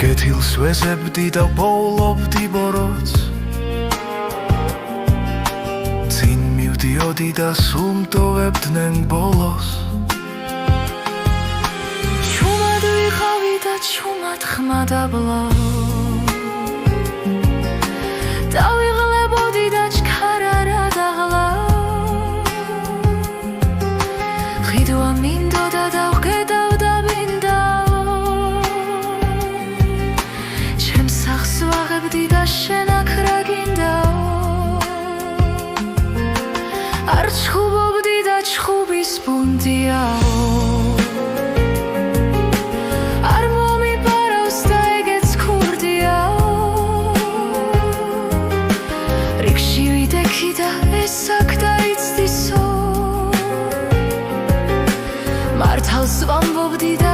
კეთილს ვეზებდი და პოულობდი ბოროტს წინ მივდიოდი და სულ მტოვებდნენ ბოლოს ჩუმად ვიყავი და ჩუმად ხმა დაბლა დავიღლებოდი და ჩქარა რა დაღლა ხიდვა მინდოდა და ვხედავდა ბინდაო ჩემს სახს ვაღებდი და შენ აქ რა გინდაო არ ჩხუბობდი და ჩხუბის ბუნდიაო მართალს ვამბობდი და